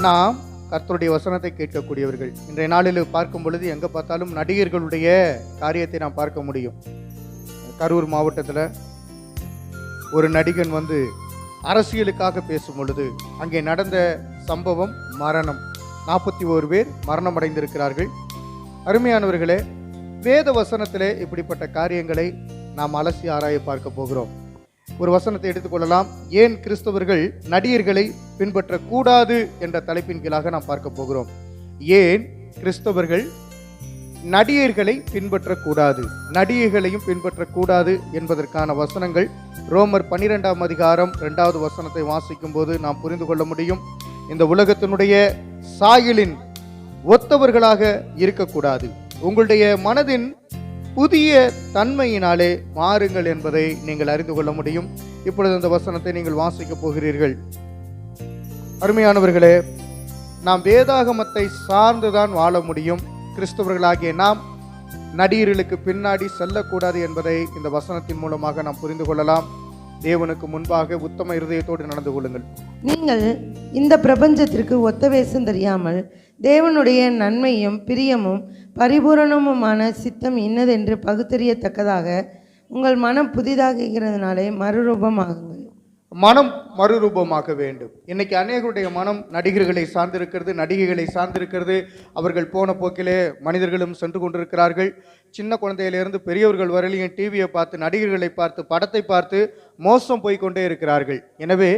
நாம் கர்த்தருடைய வசனத்தை கேட்கக்கூடியவர்கள். இன்றைய நாளில் பார்க்கும் பொழுது எங்கே பார்த்தாலும் நடிகர்களுடைய காரியத்தை நாம் பார்க்க முடியும். கரூர் மாவட்டத்தில் ஒரு நடிகன் அரசியலுக்காக பேசும் பொழுது அங்கே நடந்த சம்பவம் மரணம். 41 பேர் மரணம் அடைந்திருக்கிறார்கள். அருமையானவர்களே, வேத வசனத்திலே இப்படிப்பட்ட காரியங்களை நாம் அலசி ஆராய பார்க்க போகிறோம். ஒரு வசனத்தை எடுத்துக்கொள்ளலாம். ஏன் கிறிஸ்தவர்கள் நடிகர்களை பின்பற்றக்கூடாது என்ற தலைப்பின் கீழாக நாம் பார்க்க போகிறோம். ஏன் கிறிஸ்தவர்கள் நடிகர்களை பின்பற்றக்கூடாது, நடிகைகளையும் பின்பற்றக்கூடாது என்பதற்கான வசனங்கள் ரோமர் 12ஆம் அதிகாரம் 2வது வசனத்தை வாசிக்கும் போது நாம் புரிந்து கொள்ள முடியும். இந்த உலகத்தினுடைய சாயலின் ஒத்தவர்களாக இருக்கக்கூடாது, உங்களுடைய மனதின் புதிய தன்மையினாலே மாறுங்கள் என்பதை நீங்கள் அறிந்து கொள்ள முடியும். இப்பொழுது இந்த வசனத்தை நீங்கள் வாசிக்கப் போகிறீர்கள். அருமையானவர்களே, நாம் வேதாகமத்தை சார்ந்துதான் வாழ முடியும். கிறிஸ்தவர்களாகிய நாம் நடிகர்களுக்கு பின்னாடி செல்லக்கூடாது என்பதை இந்த வசனத்தின் மூலமாக நாம் புரிந்து கொள்ளலாம். தேவனுக்கு முன்பாக உத்தம இருதயத்தோடு நடந்து கொள்ளுங்கள். நீங்கள் இந்த பிரபஞ்சத்திற்கு ஒத்த வேஷம் தெரியாமல் தேவனுடைய நன்மையும் பிரியமும் பரிபூரணமுமான சித்தம் இன்னதென்று பகுத்தறியத்தக்கதாக உங்கள் மனம் புதிதாகிறதுனாலே மறுரூபமாகுங்கள். மனம் மறுரூபமாக வேண்டும். இன்னைக்கு அநேகருடைய மனம் நடிகர்களை சார்ந்திருக்கிறது, நடிகைகளை சார்ந்திருக்கிறது. அவர்கள் போன போக்கிலே மனிதர்களும் சென்று கொண்டிருக்கிறார்கள். சின்ன குழந்தையிலிருந்து பெரியவர்கள் வரையிலையும் டிவியை பார்த்து, நடிகர்களை பார்த்து, படத்தை பார்த்து மோசம் போய்கொண்டே இருக்கிறார்கள். எனவே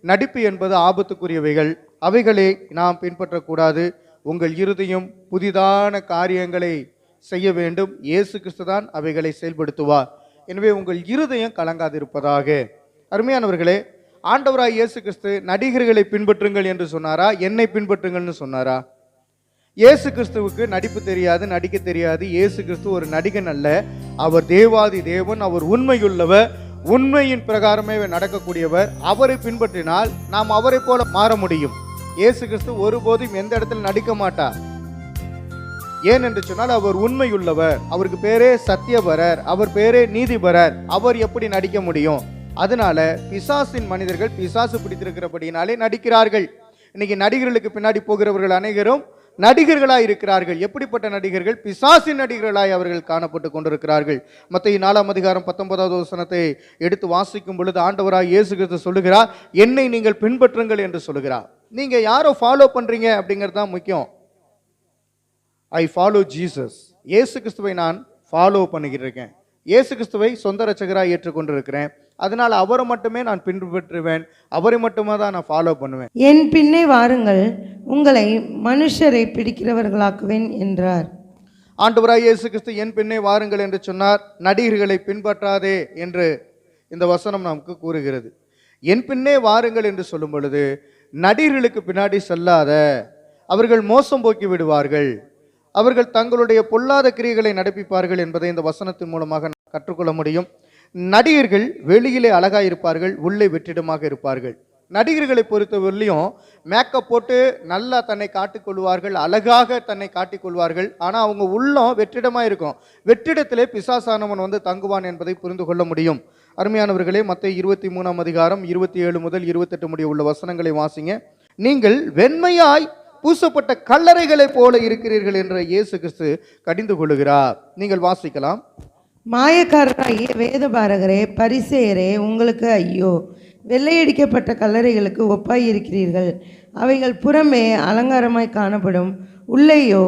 நடிப்பு என்பது ஆபத்துக்குரியவைகள், அவைகளை நாம் பின்பற்றக்கூடாது. உங்கள் இருதயம் புதிதான காரியங்களை செய்ய வேண்டும். இயேசு கிறிஸ்து தான் அவைகளை செயல்படுத்துவார். எனவே உங்கள் இருதயம் கலங்காதிருப்பதாக. அருமையானவர்களே, ஆண்டவராய் இயேசு கிறிஸ்து நடிகர்களை பின்பற்றுங்கள் என்று சொன்னாரா, என்னை பின்பற்றுங்கள்னு சொன்னாரா? இயேசு கிறிஸ்துவுக்கு நடிப்பு தெரியாது, நடிக்க தெரியாது. இயேசு கிறிஸ்து ஒரு நடிகன் அல்ல, அவர் தேவாதி தேவன், அவர் உண்மையுள்ளவர், உண்மையின் பிரகாரமே நடக்கக்கூடியவர். அவரை பின்பற்றினால் நாம் அவரை போல மாற முடியும். இயேசு கிறிஸ்து ஒருபோதும் எந்த இடத்துல நடிக்க மாட்டார். ஏன் என்று சொன்னால் அவர் உண்மையுள்ளவர். அவருக்கு பேரே சத்தியபரர், அவர் பேரே நீதிபரர். அவர் எப்படி நடிக்க முடியும்? அதனால பிசாசின் மனிதர்கள் பிசாசு பிடித்திருக்கிறபடினாலே நடிக்கிறார்கள். இன்னைக்கு நடிகர்களுக்கு பின்னாடி போகிறவர்கள் அனைவரும் நடிகர்களாய் இருக்கிறார்கள். எப்படிப்பட்ட நடிகர்கள்? பிசாசின் நடிகர்களாய் அவர்கள் காணப்பட்டு கொண்டிருக்கிறார்கள். மத்தேயு 4ஆம் அதிகாரம் 19வது வசனத்தை எடுத்து வாசிக்கும் பொழுது ஆண்டவராய் இயேசு கிறிஸ்து சொல்லுகிறார், என்னை நீங்கள் பின்பற்றுங்கள் என்று சொல்லுகிறார். நீங்க யாரோ ஃபாலோ பண்றீங்க அப்படிங்கிறது தான் முக்கியம். I follow Jesus. இயேசு கிறிஸ்துவை நான் ஃபாலோ பண்ணிக்கிட்டு இயேசு கிறிஸ்துவை சொந்த ரட்சகராக ஏற்றுக்கொண்டிருக்கிறேன். அதனால் அவரை மட்டுமே நான் பின்பற்றுவேன், அவரை மட்டுமே தான் நான் ஃபாலோ பண்ணுவேன். என் பின்னே வாருங்கள், உங்களை மனுஷரை பிடிக்கிறவர்களாக்குவேன் என்றார். ஆண்டவராய் இயேசு கிறிஸ்து என் பின்னே வாருங்கள் என்று சொன்னார். நடிகர்களை பின்பற்றாதே என்று இந்த வசனம் நமக்கு கூறுகிறது. என் பின்னே வாருங்கள் என்று சொல்லும் பொழுது நடிகர்களுக்கு பின்னாடி செல்லாத, அவர்கள் மோசம் போக்கி விடுவார்கள், அவர்கள் தங்களுடைய பொல்லாத கிரியைகளை நடப்பிப்பார்கள் என்பதை இந்த வசனத்தின் மூலமாக கற்றுக்கொள்ள முடியும். நடிகர்கள் வெளியிலே அழகாக இருப்பார்கள், உள்ளே வெற்றிடமாக இருப்பார்கள். நடிகர்களை பொறுத்தவரையிலையும் மேக்கப் போட்டு நல்லா தன்னை காட்டிக்கொள்வார்கள், அழகாக தன்னை காட்டிக்கொள்வார்கள். ஆனால் அவங்க உள்ளம் வெற்றிடமாக இருக்கும். வெற்றிடத்திலே பிசாசானவன் தங்குவான் என்பதை புரிந்து கொள்ள முடியும். அருமையானவர்களே, மத்தேயு 23ஆம் அதிகாரம் 27 முதல் 28 முடிய உள்ள வசனங்களை வாசிங்க. நீங்கள் வெண்மையாய் பூசப்பட்ட கல்லறைகளை போல இருக்கிறீர்கள் என்ற இயேசு கிறிஸ்து கடிந்து கொள்ளுகிறார். நீங்கள் வாசிக்கலாம். மாயக்காரராகிய வேதபாரகரே, பரிசேயரே, உங்களுக்கு ஐயோ! வெள்ளையடிக்கப்பட்ட கல்லறைகளுக்கு ஒப்பாய் இருக்கிறீர்கள். அவைகள் புறமே அலங்காரமாய் காணப்படும், உள்ளேயோ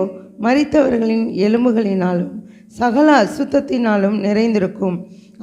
மரித்தவர்களின் எலும்புகளினாலும் சகல அசுத்தத்தினாலும் நிறைந்திருக்கும்.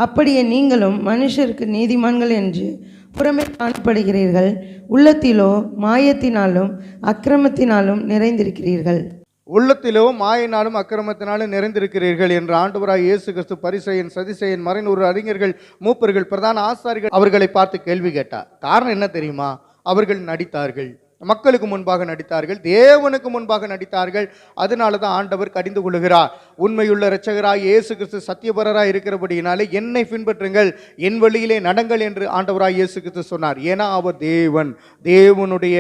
அப்படியே நீங்களும் மனுஷருக்கு நீதிமான்கள் என்று புறமே காணப்படுகிறீர்கள், உள்ளத்திலோ மாயத்தினாலும் அக்கிரமத்தினாலும் நிறைந்திருக்கிறீர்கள். உள்ளத்திலோ மாயினாலும் அக்கிரமத்தினாலும் நிறைந்திருக்கிறீர்கள் என்று ஆண்டவராய் இயேசு கிறிஸ்து பரிசேயன், சதிசேயன், மறைநூறு அறிஞர்கள், மூப்பர்கள், பிரதான ஆசாரிகள் அவர்களை பார்த்து கேள்வி கேட்டார். காரணம் என்ன தெரியுமா? அவர்கள் நடித்தார்கள், மக்களுக்கு முன்பாக நடித்தார்கள், தேவனுக்கு முன்பாக நடித்தார்கள். அதனால தான் ஆண்டவர் கடிந்து கொள்ளுகிறார். உண்மையுள்ள இரட்சகராய் இயேசு கிறிஸ்து சத்தியபரராய் இருக்கிறபடியினாலே என்னை பின்பற்றுங்கள், என் வழியிலே நடங்கள் என்று ஆண்டவராய் இயேசு கிறிஸ்து சொன்னார். ஏன்னா அவர் தேவன், தேவனுடைய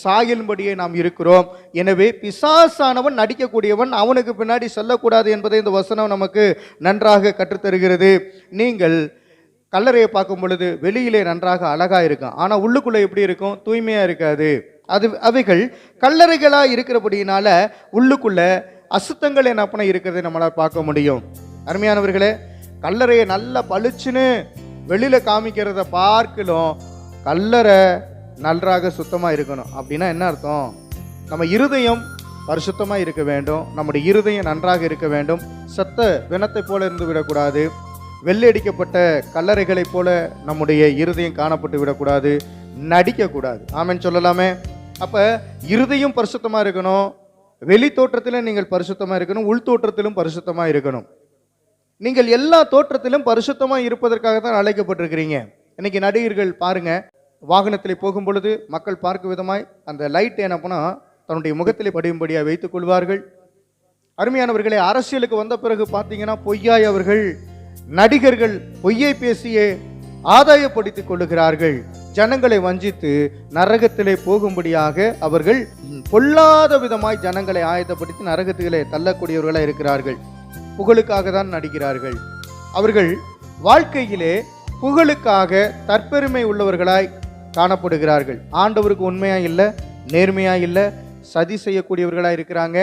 சாயலின்படியே நாம் இருக்கிறோம். எனவே பிசாசானவன் நடிக்கக்கூடியவன், அவனுக்கு பின்னாடி செல்லக்கூடாது என்பதை இந்த வசனம் நமக்கு நன்றாக கற்றுத்தருகிறது. நீங்கள் கல்லறையை பார்க்கும் பொழுது வெளியிலே நன்றாக அழகாக இருக்கும், ஆனால் உள்ளுக்குள்ளே எப்படி இருக்கும்? தூய்மையாக இருக்காது. அவைகள் கல்லறைகளாக இருக்கிறபடியினால உள்ளுக்குள்ள அசுத்தங்கள் என்ன பண்ண இருக்கிறதை நம்மளால் பார்க்க முடியும். அருமையானவர்களே, கல்லறையை நல்லா பளிச்சுன்னு வெளியில காமிக்கிறத பார்க்கலும் கல்லறை நன்றாக சுத்தமாக இருக்கணும். அப்படின்னா என்ன அர்த்தம்? நம்ம இருதயம் பரிசுத்தமாக இருக்க வேண்டும், நம்முடைய இருதயம் நன்றாக இருக்க வேண்டும். சத்த பிணத்தை போல இருந்து விடக்கூடாது, வெள்ளையடிக்கப்பட்ட கல்லறைகளைப் போல நம்முடைய இருதயம் காணப்பட்டு விடக்கூடாது, நடிக்கக்கூடாது. ஆமென் சொல்லலாமே. அப்போ இருதயம் பரிசுத்தமாக இருக்கணும், வெளி தோற்றத்திலும் நீங்கள் பரிசுத்தமாக இருக்கணும், உள் தோற்றத்திலும் பரிசுத்தமாக இருக்கணும். நீங்கள் எல்லா தோற்றத்திலும் பரிசுத்தமாக இருப்பதற்காக தான் அழைக்கப்பட்டிருக்கிறீங்க. இன்னைக்கு நடிகர்கள் பாருங்க, வாகனத்தில் போகும் பொழுது மக்கள் பார்க்கும் விதமாய் அந்த லைட் என்ன பண்ணால் தன்னுடைய முகத்திலே படியும்படியாக வைத்துக் கொள்வார்கள். அருமையானவர்களே, அரசியலுக்கு வந்த பிறகு பார்த்தீங்கன்னா பொய்யாய் அவர்கள் நடிகர்கள் பொய்யை பேசியே ஆதாயப்படுத்திக் கொள்ளுகிறார்கள். ஜனங்களை வஞ்சித்து நரகத்திலே போகும்படியாக அவர்கள் பொல்லாத விதமாய் ஜனங்களை ஆயத்தப்படுத்தி நரகத்திலே தள்ளக்கூடியவர்களாக இருக்கிறார்கள். புகழுக்காக தான் நடிக்கிறார்கள். அவர்கள் வாழ்க்கையிலே புகழுக்காக தற்பெருமை உள்ளவர்களாய் காணப்படுகிறார்கள். ஆண்டவருக்கு உண்மையா இல்லை, நேர்மையா இல்லை, சதி செய்யக்கூடியவர்களாக இருக்கிறாங்க.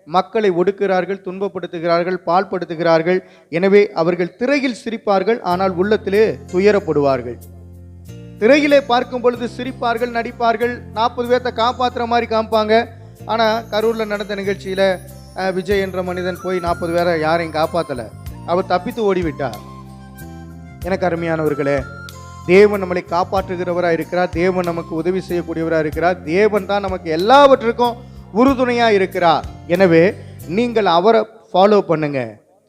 மக்களை ஒடுக்குகிறார்கள், துன்பப்படுத்துகிறார்கள், பாழ்படுத்துகிறார்கள். எனவே அவர்கள் திரையில் சிரிப்பார்கள், ஆனால் உள்ளத்திலே துயரப்படுவார்கள். திரையிலே பார்க்கும் பொழுது சிரிப்பார்கள், நடிப்பார்கள், 40 பேர்த்தை காப்பாற்றுற மாதிரி காமிப்பாங்க. ஆனால் கரூரில் நடந்த நிகழ்ச்சியில் விஜய் என்ற மனிதன் போய் 40 பேரை யாரையும் காப்பாற்றலை, அவர் தப்பித்து ஓடிவிட்டார். எனக்கு அருமையானவர்களே, தேவன் நம்மளை காப்பாற்றுகிறவராக இருக்கிறார், தேவன் நமக்கு உதவி செய்யக்கூடியவராக இருக்கிறார், தேவன் தான் நமக்கு எல்லாவற்றுக்கும் உறுதுணையாக இருக்கிறார். எனவே நீங்கள் அவரை ஃபாலோ பண்ணுங்க.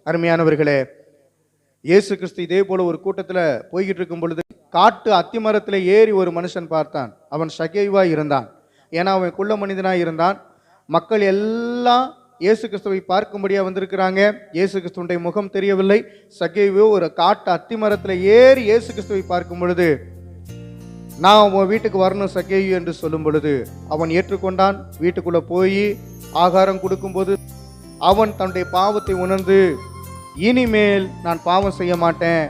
அருமையானவர்களே, இயேசு கிறிஸ்து இதே போல ஒரு கூட்டத்தில் போய்கிட்டு இருக்கும் பொழுது காட்டு அத்திமரத்தில் ஏறி ஒரு மனுஷன் பார்த்தான். அவன் சகேயுவாய் இருந்தான். ஏன்னா அவன் குள்ள மனிதனாக இருந்தான். மக்கள் எல்லாம் இயேசு கிறிஸ்துவை பார்க்கும்படியாக வந்திருக்கிறாங்க. இயேசு கிறிஸ்துடைய முகம் தெரியவில்லை. சகேயுவோ ஒரு காட்டு அத்திமரத்தில் ஏறி இயேசு கிறிஸ்துவை பார்க்கும் பொழுது, நான் உன் வீட்டுக்கு வரணும் சகேயு என்று சொல்லும் பொழுது அவன் ஏற்றுக்கொண்டான். வீட்டுக்குள்ளே போய் ஆகாரம் கொடுக்கும்போது அவன் தன்னுடைய பாவத்தை உணர்ந்து, இனிமேல் நான் பாவம் செய்ய மாட்டேன்,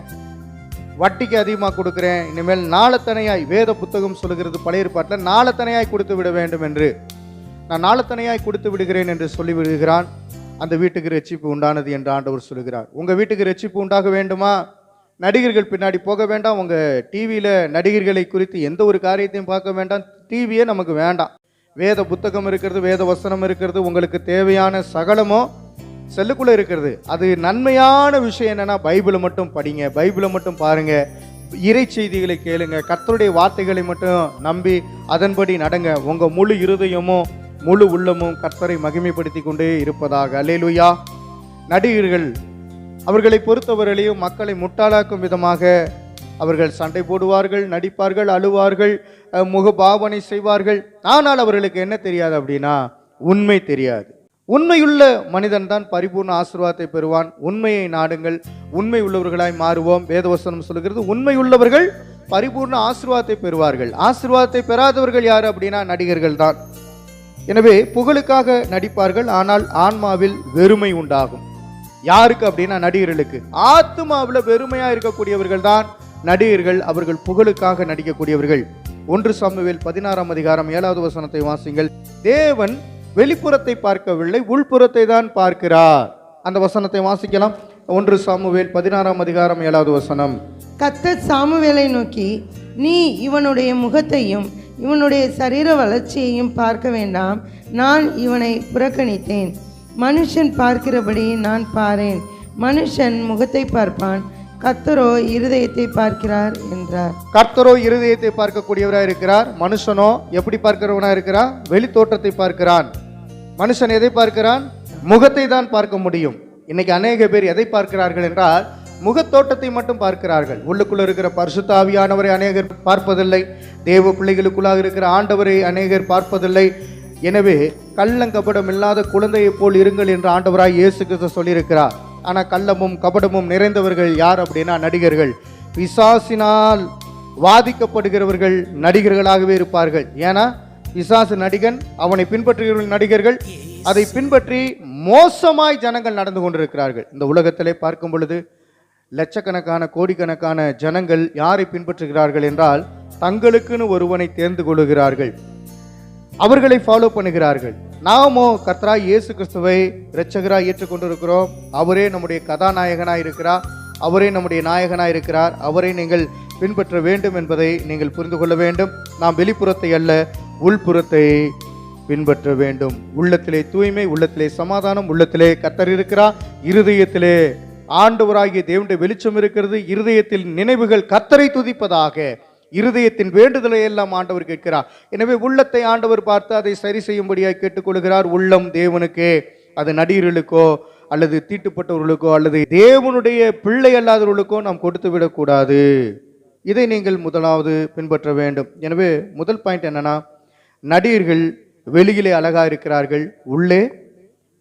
வட்டிக்கு அதிகமாக கொடுக்குறேன், இனிமேல் நாளத்தனையாய், வேத புத்தகம் சொல்லுகிறது பழைய ஏற்பாட்டில் நாளத்தனையாய் கொடுத்து விட வேண்டும் என்று, நான் நாளத்தனையாய் கொடுத்து விடுகிறேன் என்று சொல்லி விடுகிறான். அந்த வீட்டுக்கு ரட்சிப்பு உண்டானது என்று ஆண்டவர் சொல்லுகிறார். உங்கள் வீட்டுக்கு ரட்சிப்பு உண்டாக வேண்டுமா? நடிகர்கள் பின்னாடி போக வேண்டாம். உங்கள் டிவியில் நடிகர்களை குறித்து எந்த ஒரு காரியத்தையும் பார்க்க வேண்டாம். டிவியே நமக்கு வேண்டாம். வேத புத்தகம் இருக்கிறது, வேத வசனம் இருக்கிறது, உங்களுக்கு தேவையான சகலமோ செல்லுக்குள்ளே இருக்கிறது. அது நன்மையான விஷயம் என்னென்னா பைபிளை மட்டும் படிங்க, பைபிளை மட்டும் பாருங்க, இறை செய்திகளை கேளுங்க, கர்த்தருடைய வார்த்தைகளை மட்டும் நம்பி அதன்படி நடங்க. உங்கள் முழு இருதயமும் முழு உள்ளமும் கர்த்தரை மகிமைப்படுத்தி கொண்டே இருப்பதாக. அல்லேலூயா. நடிகர்கள் அவர்களை பொறுத்தவரையிலையும் மக்களை முட்டாளாக்கும் விதமாக அவர்கள் சண்டை போடுவார்கள், நடிப்பார்கள், அழுவார்கள், முகபாவனை செய்வார்கள். ஆனால் அவர்களுக்கு என்ன தெரியாது அப்படின்னா உண்மை தெரியாது. உண்மையுள்ள மனிதன் தான் பரிபூர்ண ஆசீர்வாதத்தை பெறுவான். உண்மையை நாடுங்கள், உண்மை உள்ளவர்களாய் மாறுவோம். வேதவசனம் சொல்லுகிறது, உண்மையுள்ளவர்கள் பரிபூர்ண ஆசீர்வாதத்தை பெறுவார்கள். ஆசீர்வாதத்தை பெறாதவர்கள் யார் அப்படின்னா நடிகர்கள் தான். எனவே புகழுக்காக நடிப்பார்கள், ஆனால் ஆன்மாவில் வெறுமை உண்டாகும். யாருக்கு அப்படின்னா நடிகர்களுக்கு. ஆத்மாவில் வெறுமையா இருக்கக்கூடியவர்கள் தான் நடிகர்கள். அவர்கள் புகழுக்காக நடிக்கக்கூடியவர்கள். 1 சாமுவேல் 16ஆம் அதிகாரம் 7வது வசனத்தை வாசிங்கள். தேவன் வெளிப்புறத்தை பார்க்கவில்லை, உள்புறத்தை தான் பார்க்கிறார். அந்த வசனத்தை வாசிக்கலாம். 1 சாமுவேல் 16ஆம் அதிகாரம் 7வது வசனம். கர்த்தர் சாமுவேலை நோக்கி, நீ இவனுடைய முகத்தையும் இவனுடைய சரீர வளர்ச்சியையும் பார்க்க வேண்டாம், நான் இவனை புறக்கணித்தேன். மனுஷன் பார்க்கிறபடி நான் பாரேன். மனுஷன் முகத்தை பார்ப்பான், கர்த்தரோ இருதயத்தை பார்க்கிறார் என்றார். கர்த்தரோ இருதயத்தை பார்க்கக்கூடியவராக இருக்கிறார். மனுஷனோ எப்படி பார்க்கிறவனாக இருக்கிறார்? வெளி தோற்றத்தை பார்க்கிறான். மனுஷன் எதை பார்க்கிறான்? முகத்தை தான் பார்க்க முடியும். இன்னைக்கு அநேக பேர் எதை பார்க்கிறார்கள் என்றால் முகத்தோட்டத்தை மட்டும் பார்க்கிறார்கள். உள்ளுக்குள்ள இருக்கிற பரிசுத்த ஆவியானவரை அநேகர் பார்ப்பதில்லை. தேவ பிள்ளைகளுக்குள்ளாக இருக்கிற ஆண்டவரை அநேகர் பார்ப்பதில்லை. எனவே கள்ளங்கபடம் இல்லாத குழந்தையை போல் இருங்கள் என்று ஆண்டவராய் இயேசு கிறிஸ்து சொல்லியிருக்கிறார். ஆனால் கள்ளமும் கபடமும் நிறைந்தவர்கள் யார் அப்படின்னா நடிகர்கள். பிசாசினால் வாதிக்கப்படுகிறவர்கள் நடிகர்களாகவே இருப்பார்கள். ஏன்னா பிசாசு நடிகன், அவனை பின்பற்றுகிறவர்கள் நடிகர்கள். அதை பின்பற்றி மோசமாய் ஜனங்கள் நடந்து கொண்டிருக்கிறார்கள். இந்த உலகத்திலே பார்க்கும் பொழுது லட்சக்கணக்கான கோடிக்கணக்கான ஜனங்கள் யாரை பின்பற்றுகிறார்கள் என்றால் தங்களுக்குன்னு ஒருவனை தேர்ந்து கொள்ளுகிறார்கள். அவர்களை ஃபாலோ பண்ணுகிறார்கள். நாமோ கர்த்தராய் இயேசு கிறிஸ்துவை இரட்சகராய் ஏற்றுக்கொண்டிருக்கிறோம். அவரே நம்முடைய கதாநாயகனாய் இருக்கிறார், அவரே நம்முடைய நாயகனாய் இருக்கிறார். அவரை நீங்கள் பின்பற்ற வேண்டும் என்பதை நீங்கள் புரிந்து கொள்ள வேண்டும். நாம் வெளிப்புறத்தை அல்ல, உள்புறத்தை பின்பற்ற வேண்டும். உள்ளத்திலே தூய்மை, உள்ளத்திலே சமாதானம், உள்ளத்திலே கர்த்தர் இருக்கிறார், இருதயத்திலே ஆண்டவராகிய தேவனுடைய வெளிச்சம் இருக்கிறது. இருதயத்தில் நினைவுகள் கர்த்தரை துதிப்பதாக. இருதயத்தின் வேண்டுதலை எல்லாம் ஆண்டவர் கேட்கிறார். எனவே உள்ளத்தை ஆண்டவர் பார்த்து அதை சரி செய்யும்படியாக கேட்டுக்கொள்கிறார். உள்ளம் தேவனுக்கே, அது நடிகர்களுக்கோ அல்லது தீட்டுப்பட்டவர்களுக்கோ அல்லது தேவனுடைய பிள்ளை அல்லாதவர்களுக்கோ நாம் கொடுத்து விடக்கூடாது. இதை நீங்கள் முதலாவது பின்பற்ற வேண்டும். எனவே முதல் பாயிண்ட் என்னன்னா, நடிகர்கள் வெளியிலே அழகா இருக்கிறார்கள், உள்ளே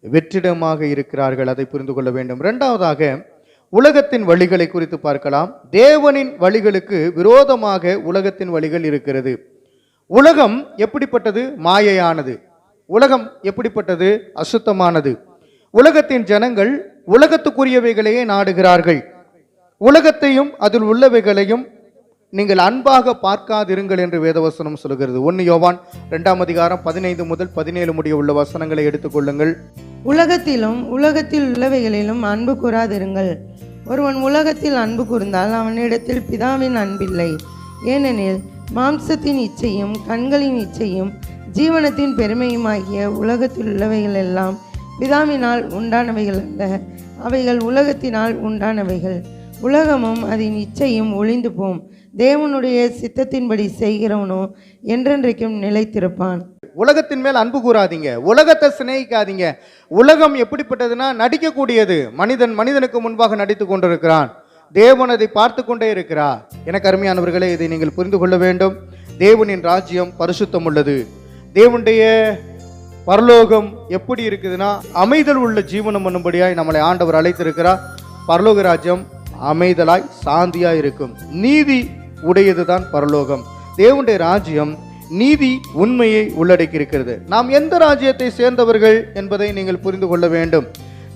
வெற்றிடமாக இருக்கிறார்கள். அதை புரிந்து கொள்ள வேண்டும். இரண்டாவதாக, உலகத்தின் வழிகளை குறித்து பார்க்கலாம். தேவனின் வழிகளுக்கு விரோதமாக உலகத்தின் வழிகள் இருக்கிறது. உலகம் எப்படிப்பட்டது? மாயையானது. உலகம் எப்படிப்பட்டது? அசுத்தமானது. உலகத்தின் ஜனங்கள் உலகத்துக்குரியவைகளையே நாடுகிறார்கள். உலகத்தையும் அதில் உள்ளவைகளையும் நீங்கள் அன்பாக பார்க்காதிருங்கள் என்று வேதவசனம் சொல்கிறது. 1 யோவான் 2 அதிகாரம் 15 முதல் 17 முடிய உள்ள வசனங்களை எடுத்துக்கொள்ளுங்கள். உலகத்திலும் உலகத்தில் உள்ளவைகளிலும் அன்பு கூறாதிருங்கள். ஒருவன் உலகத்தில் அன்பு கூர்ந்தால் அவனிடத்தில் பிதாவின் அன்பில்லை. ஏனெனில் மாம்சத்தின் இச்சையும் கண்களின் இச்சையும் ஜீவனத்தின் பெருமையுமாகிய உலகத்தில் உள்ளவைகள் எல்லாம் பிதாவினால் உண்டானவைகள் அல்ல, அவைகள் உலகத்தினால் உண்டானவைகள். உலகமும் அதன் இச்சையும் ஒளிந்து போம். தேவனுடைய சித்தத்தின்படி செய்கிறவனோ என்றென்றைக்கும் நிலைத்திருப்பான். உலகத்தின் மேல் அன்பு கூறாதீங்க, உலகத்தை சிநேகிக்காதீங்க. உலகம் எப்படிப்பட்டதுன்னா நடிக்கக்கூடியது. மனிதன் மனிதனுக்கு முன்பாக நடித்து கொண்டிருக்கிறான், தேவன் அதை பார்த்து கொண்டே இருக்கிறார். எனக்கு அருமையானவர்களே, இதை நீங்கள் புரிந்து கொள்ள வேண்டும். தேவனின் ராஜ்யம் பரிசுத்தம் உள்ளது. தேவனுடைய பரலோகம் எப்படி இருக்குதுன்னா, அமைதல் உள்ள ஜீவனம் பண்ணும்படியாய் நம்மளை ஆண்டவர் அழைத்திருக்கிறார். பரலோக ராஜ்யம் அமைதலாய் சாந்தியாய் இருக்கும். நீதி உடையதுதான் பரலோகம். தேவனுடைய ராஜ்யம் நீதி உண்மையை உள்ளடக்கி இருக்கிறது. நாம் எந்த ராஜ்யத்தை சேர்ந்தவர்கள் என்பதை நீங்கள் புரிந்து கொள்ள வேண்டும்.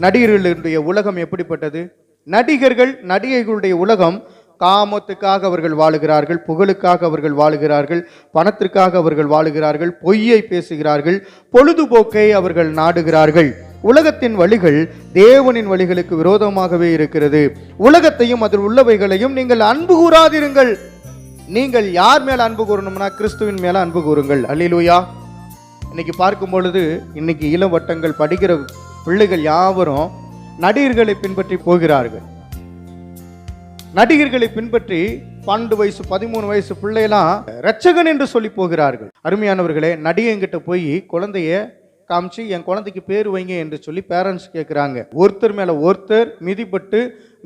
நடிகர்களுடைய உலகம் எப்படிப்பட்டது? நடிகைகளுடைய உலகம் காமத்துக்காக அவர்கள் வாழுகிறார்கள், புகழுக்காக அவர்கள் வாழுகிறார்கள், பணத்திற்காக அவர்கள் வாழுகிறார்கள், பொய்யை பேசுகிறார்கள், பொழுதுபோக்கை அவர்கள் நாடுகிறார்கள். உலகத்தின் வழிகள் தேவனின் வழிகளுக்கு விரோதமாகவே இருக்கிறது. உலகத்தையும் அதில் உள்ளவைகளையும் நீங்கள் அன்பு கூறாதிருங்கள். நீங்கள் யார் மேல அன்பு கூறணும்னா கிறிஸ்துவின் மேல அன்பு கூறுங்கள். அல்லேலூயா. இன்னைக்கு பார்க்கும் பொழுது இன்னைக்கு இளம் வட்டங்கள் படிக்கிற பிள்ளைகள் யாவரும் நடிகர்களை பின்பற்றி போகிறார்கள். நடிகர்களை பின்பற்றி 12 வயசு 13 வயசு பிள்ளையெல்லாம் இரட்சகன் என்று சொல்லி போகிறார்கள். அருமையானவர்களே, நடிகங்கிட்ட போய் குழந்தைய காமிச்சு என் குழந்தைக்கு பேர் வைங்க என்று சொல்லி பேரண்ட்ஸ் கேட்குறாங்க. ஒருத்தர் மேல ஒருத்தர் மிதிப்பட்டு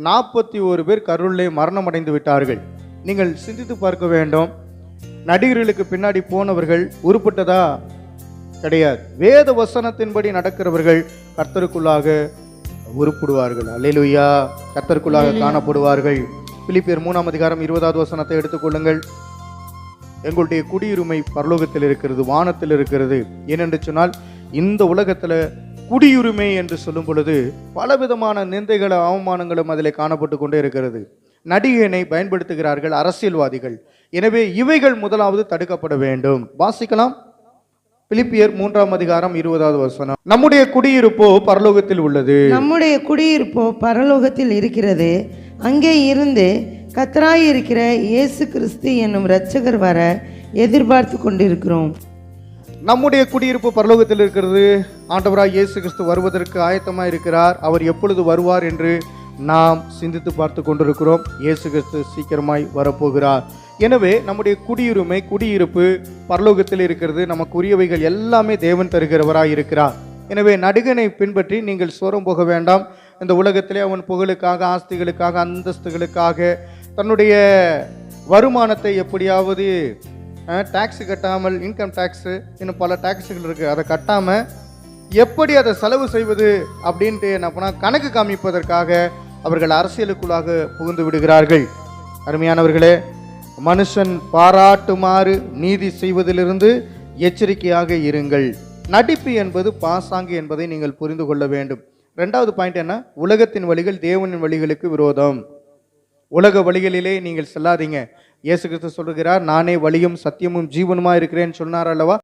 41 பேர் கருவிலே மரணம் அடைந்து விட்டார்கள். நீங்கள் சிந்தித்து பார்க்க வேண்டும். நடிகர்களுக்கு பின்னாடி போனவர்கள் உருப்பட்டதா? கிடையாது. வேத வசனத்தின்படி நடக்கிறவர்கள் கர்த்தருக்குள்ளாக உருப்படுவார்கள். அல்லேலூயா. கர்த்தருக்குள்ளாக காணப்படுவார்கள். பிலிப்பியர் 3 அதிகாரம் 20வது வசனத்தை எடுத்துக்கொள்ளுங்கள். எங்களுடைய குடியுரிமை பரலோகத்தில் இருக்கிறது, வானத்தில் இருக்கிறது. ஏனென்று சொன்னால், இந்த உலகத்தில் குடியுரிமை என்று சொல்லும் பொழுது பலவிதமான நிந்தைகளும் அவமானங்களும் அதில் காணப்பட்டு கொண்டே இருக்கிறது. நடிகனை பயன்படுத்துகிறார்கள் அரசியல்வாதிகள். எனவே இவைகள் முதலாவது தடுக்கப்பட வேண்டும். வாசிக்கலாம். பிலிப்பியர் 3 அதிகாரம் 20வது வசனம். நம்முடைய குடியிருப்போ பரலோகத்தில் உள்ளது. நம்முடைய குடியிருப்போ பரலோகத்தில் இருக்கிறது. அங்கே இருந்து கர்த்தராய் இருக்கிற இயேசு கிறிஸ்து என்னும் இரட்சகர் வர எதிர்பார்த்து கொண்டிருக்கிறோம். நம்முடைய குடியிருப்பு பரலோகத்தில் இருக்கிறது. ஆண்டவராய் இயேசு கிறிஸ்து வருவதற்கு ஆயத்தமாக இருக்கிறார். அவர் எப்பொழுது வருவார் என்று நாம் சிந்தித்து பார்த்து கொண்டிருக்கிறோம். இயேசு கிறிஸ்து சீக்கிரமாய் வரப்போகிறார். எனவே நம்முடைய குடியிருப்பு பரலோகத்தில் இருக்கிறது. நமக்குரியவைகள் எல்லாமே தேவன் தருகிறவராய் இருக்கிறார். எனவே நடிகனை பின்பற்றி நீங்கள் சோரம் போக வேண்டாம். இந்த உலகத்திலே அவன் புகழுக்காக, ஆஸ்திகளுக்காக, அந்தஸ்துகளுக்காக, தன்னுடைய வருமானத்தை எப்படியாவது டாக்ஸ் கட்டாமல், இன்கம் டேக்ஸு இன்னும் பல டாக்ஸுகள் இருக்குது, அதை கட்டாமல் எப்படி அதை செலவு செய்வது அப்படின்ட்டு என்ன பண்ணால் கணக்கு காமிப்பதற்காக அவர்கள் அரசியலுக்குள்ளாக புகுந்து விடுகிறார்கள். அருமையானவர்களே, மனுஷன் பாராட்டுமாறு நீதி செய்வதிலிருந்து எச்சரிக்கையாக இருங்கள். நடிப்பு என்பது பாசாங்கு என்பதை நீங்கள் புரிந்து கொள்ள வேண்டும். 2வது பாயிண்ட் என்ன? உலகத்தின் வழிகள் தேவனின் வழிகளுக்கு விரோதம். உலக வழிகளிலே நீங்கள் செல்லாதீங்க. இயேசு கிறிஸ்து சொல்லுகிறார், நானே வழியும் சத்தியமும் ஜீவனுமா இருக்கிறேன்னு சொன்னார் அல்லவா?